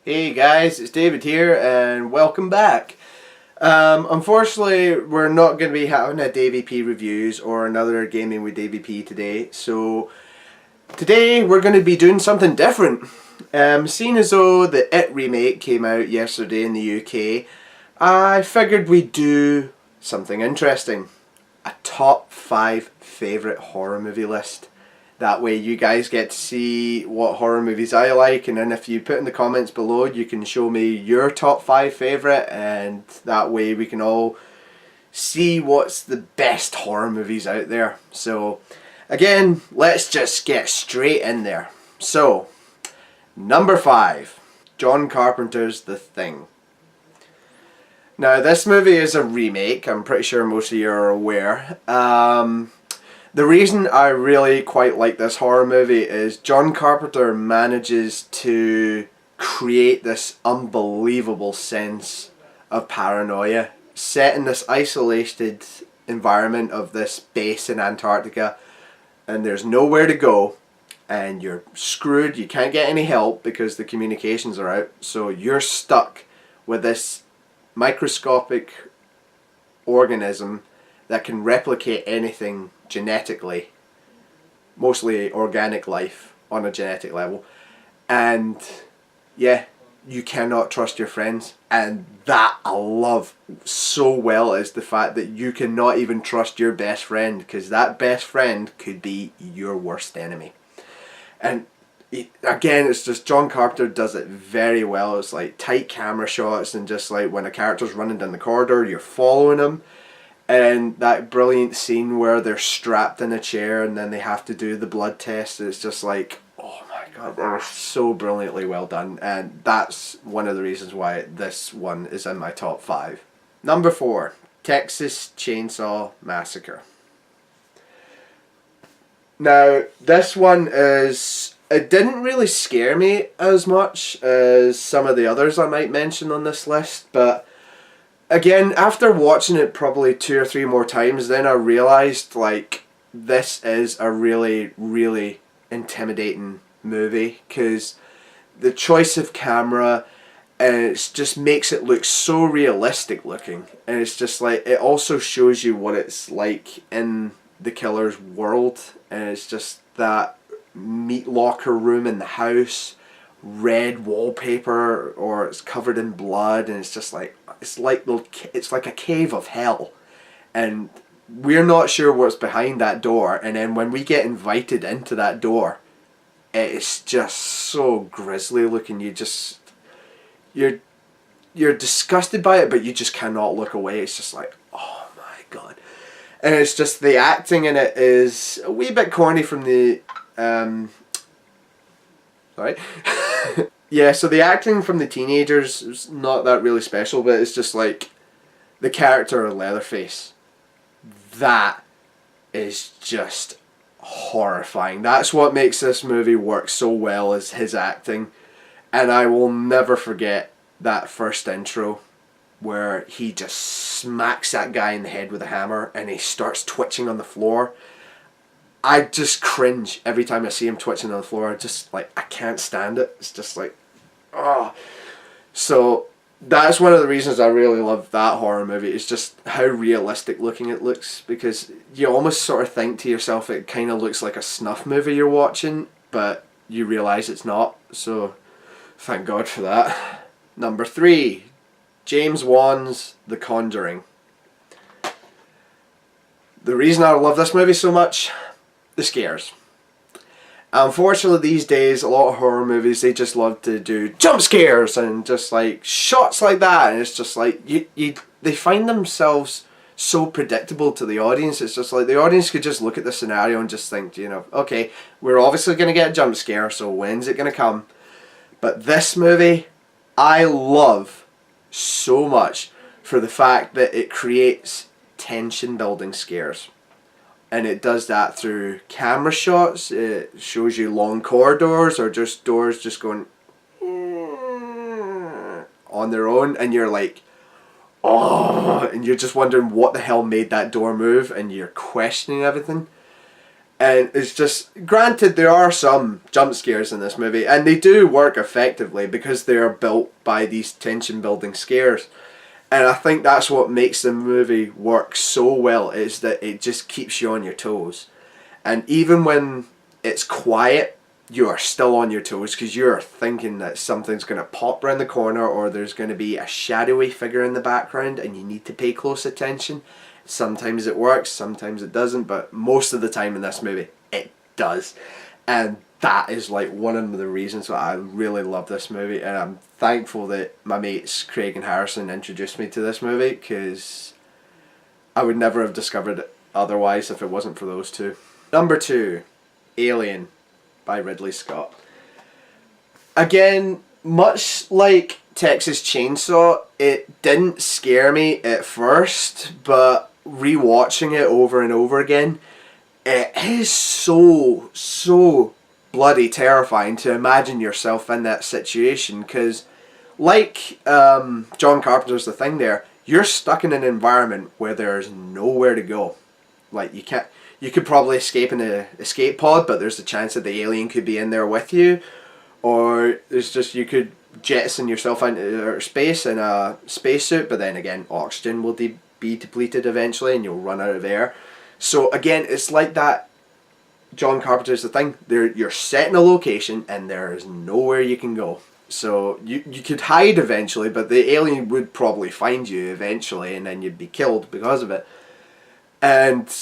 Hey guys, it's David here and welcome back. Unfortunately, we're not going to be having a DVP reviews or another Gaming with DVP today. So today we're going to be doing something different. Seeing as though the It remake came out yesterday in the UK, I figured we'd do something interesting. A top 5 favourite horror movie list. That way you guys get to see what horror movies I like, and then if you put in the comments below you can show me your top 5 favourite, and that way we can all see what's the best horror movies out there. So again, let's just get straight in there. So number 5, John Carpenter's The Thing. Now this movie is a remake, I'm pretty sure most of you are aware. The reason I really quite like this horror movie is John Carpenter manages to create this unbelievable sense of paranoia set in this isolated environment of this base in Antarctica, and there's nowhere to go and you're screwed. You can't get any help because the communications are out, so you're stuck with this microscopic organism that can replicate anything genetically, mostly organic life on a genetic level, and yeah, you cannot trust your friends. And that I love so well is the fact that you cannot even trust your best friend, because that best friend could be your worst enemy. And again, it's just John Carpenter does it very well. It's like tight camera shots, and just like when a character's running down the corridor, you're following him. And that brilliant scene where they're strapped in a chair and then they have to do the blood test, it's just like, oh my god, that was so brilliantly well done. And that's one of the reasons why this one is in my top 5. Number 4, Texas Chainsaw Massacre. Now this one it didn't really scare me as much as some of the others I might mention on this list, but again, after watching it probably 2 or 3 more times, then I realised like this is a really, really intimidating movie, because the choice of camera, and it just makes it look so realistic looking, and it's just like it also shows you what it's like in the killer's world, and it's just that meat locker room in the house, red wallpaper, or it's covered in blood, and it's just like it's like a cave of hell, and we're not sure what's behind that door. And then when we get invited into that door, it's just so grisly looking. You're disgusted by it, but you just cannot look away. It's just like, oh my god. And it's just the acting in it is a wee bit corny from the sorry. Yeah, so the acting from the teenagers is not that really special, but it's just like the character of Leatherface. That is just horrifying. That's what makes this movie work so well, is his acting. And I will never forget that first intro where he just smacks that guy in the head with a hammer and he starts twitching on the floor. I just cringe every time I see him twitching on the floor. I can't stand it. It's just like, oh. So that's one of the reasons I really love that horror movie, is just how realistic looking it looks, because you almost sort of think to yourself it kind of looks like a snuff movie you're watching, but you realise it's not. So thank God for that. Number 3, James Wan's The Conjuring. The reason I love this movie so much, the scares. Unfortunately these days a lot of horror movies, they just love to do jump scares and just like shots like that, and it's just like they find themselves so predictable to the audience. It's just like the audience could just look at the scenario and just think, you know, okay, we're obviously going to get a jump scare, so when's it going to come? But this movie I love so much for the fact that it creates tension building scares. And it does that through camera shots. It shows you long corridors or just doors just going on their own, and you're like, oh, and you're just wondering what the hell made that door move, and you're questioning everything. And it's just, granted, there are some jump scares in this movie, and they do work effectively because they are built by these tension building scares. And I think that's what makes the movie work so well, is that it just keeps you on your toes. And even when it's quiet, you are still on your toes because you're thinking that something's going to pop around the corner, or there's going to be a shadowy figure in the background and you need to pay close attention. Sometimes it works, sometimes it doesn't, but most of the time in this movie it does. And that is like one of the reasons why I really love this movie, and I'm thankful that my mates Craig and Harrison introduced me to this movie, because I would never have discovered it otherwise if it wasn't for those two. Number 2, Alien by Ridley Scott. Again, much like Texas Chainsaw, it didn't scare me at first, but rewatching it over and over again, it is so bloody terrifying to imagine yourself in that situation, because like John Carpenter's The Thing there, you're stuck in an environment where there's nowhere to go. Like, you could probably escape in an escape pod, but there's the chance that the alien could be in there with you, or there's just, you could jettison yourself into outer space in a spacesuit, but then again, oxygen will be depleted eventually and you'll run out of air. So again, it's like that John Carpenter's The Thing. You're set in a location and there is nowhere you can go. So you could hide eventually, but the alien would probably find you eventually and then you'd be killed because of it. And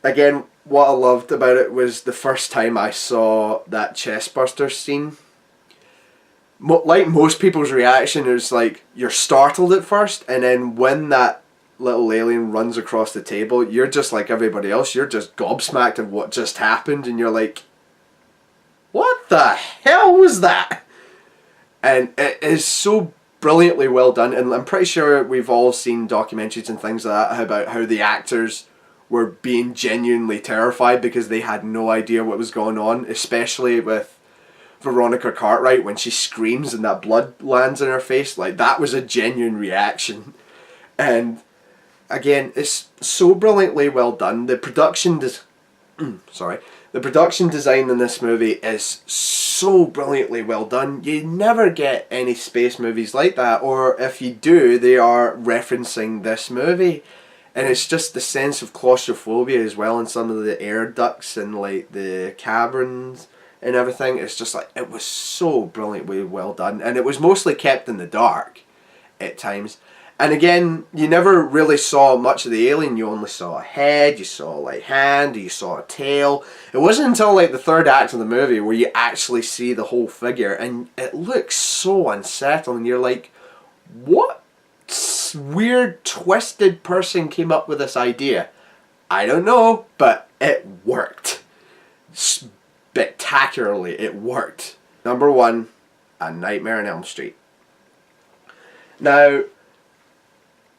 again, what I loved about it was the first time I saw that chestburster scene. Like most people's reaction is like, you're startled at first, and then when that little alien runs across the table, you're just like everybody else, you're just gobsmacked at what just happened, and you're like, what the hell was that? And it is so brilliantly well done, and I'm pretty sure we've all seen documentaries and things like that about how the actors were being genuinely terrified because they had no idea what was going on, especially with Veronica Cartwright when she screams and that blood lands in her face. Like, that was a genuine reaction. And again, it's so brilliantly well done. The production the production design in this movie is so brilliantly well done. You never get any space movies like that, or if you do, they are referencing this movie. And it's just the sense of claustrophobia as well in some of the air ducts and like the caverns and everything. It's just like, it was so brilliantly well done, and it was mostly kept in the dark at times. And again, you never really saw much of the alien. You only saw a head, you saw a like hand, you saw a tail. It wasn't until like the third act of the movie where you actually see the whole figure, and it looks so unsettling. You're like, what weird twisted person came up with this idea? I don't know, but it worked. Spectacularly, it worked. Number 1, A Nightmare on Elm Street. Now,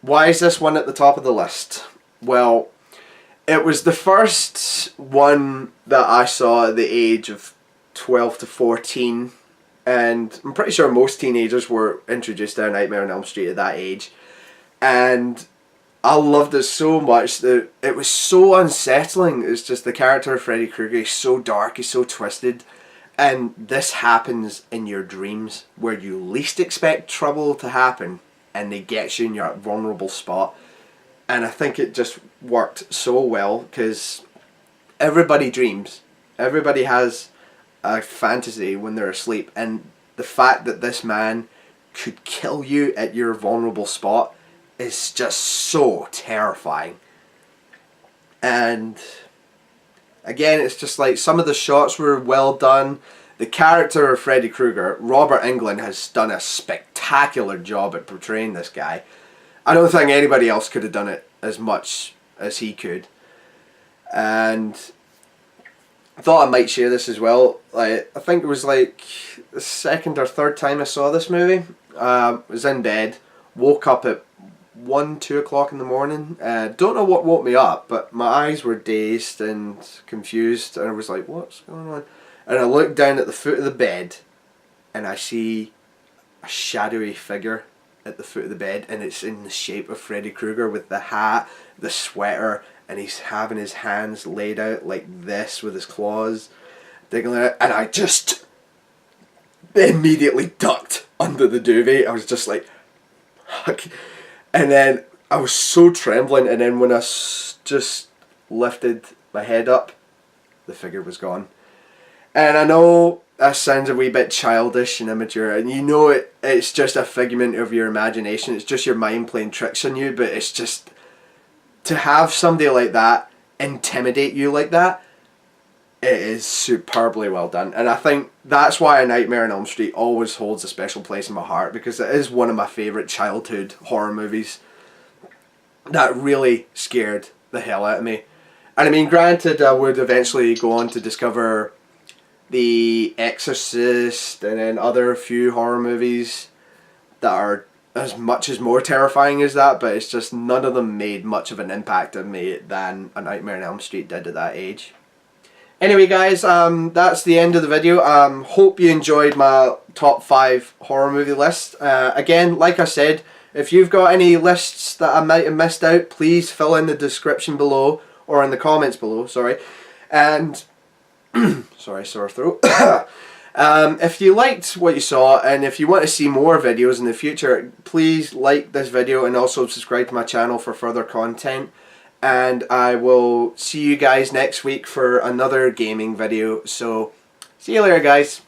why is this one at the top of the list? Well, it was the first one that I saw at the age of 12 to 14, and I'm pretty sure most teenagers were introduced to A Nightmare on Elm Street at that age, and I loved it so much that it was so unsettling. It's just the character of Freddy Krueger is so dark, he's so twisted, and this happens in your dreams where you least expect trouble to happen, and they get you in your vulnerable spot. And I think it just worked so well because everybody dreams. Everybody has a fantasy when they're asleep, and the fact that this man could kill you at your vulnerable spot is just so terrifying. And again, it's just like, some of the shots were well done. The character of Freddy Krueger, Robert Englund, has done a spectacular job at portraying this guy. I don't think anybody else could have done it as much as he could. And I thought I might share this as well. I think it was like the second or third time I saw this movie. I was in bed, woke up at 1, 2 o'clock in the morning. Don't know what woke me up, but my eyes were dazed and confused, and I was like, what's going on? And I looked down at the foot of the bed, and I see a shadowy figure at the foot of the bed, and it's in the shape of Freddy Krueger with the hat, the sweater, and he's having his hands laid out like this with his claws, digging it, and I just immediately ducked under the duvet. I was just like, fuck. And then I was so trembling, and then when I just lifted my head up, the figure was gone. And I know that sounds a wee bit childish and immature, and you know it's just a figment of your imagination, it's just your mind playing tricks on you, but it's just, to have somebody like that intimidate you like that, it is superbly well done. And I think that's why A Nightmare on Elm Street always holds a special place in my heart, because it is one of my favourite childhood horror movies that really scared the hell out of me. And I mean, granted, I would eventually go on to discover The Exorcist and then other few horror movies that are as much as more terrifying as that, but it's just none of them made much of an impact on me than A Nightmare on Elm Street did at that age. Anyway guys, that's the end of the video. Hope you enjoyed my top 5 horror movie list. Again, like I said, if you've got any lists that I might have missed out, please fill in the description below, or in the comments below, sorry. And, sorry, sore throat. If you liked what you saw, and if you want to see more videos in the future, please like this video and also subscribe to my channel for further content. And I will see you guys next week for another gaming video. So, see you later guys.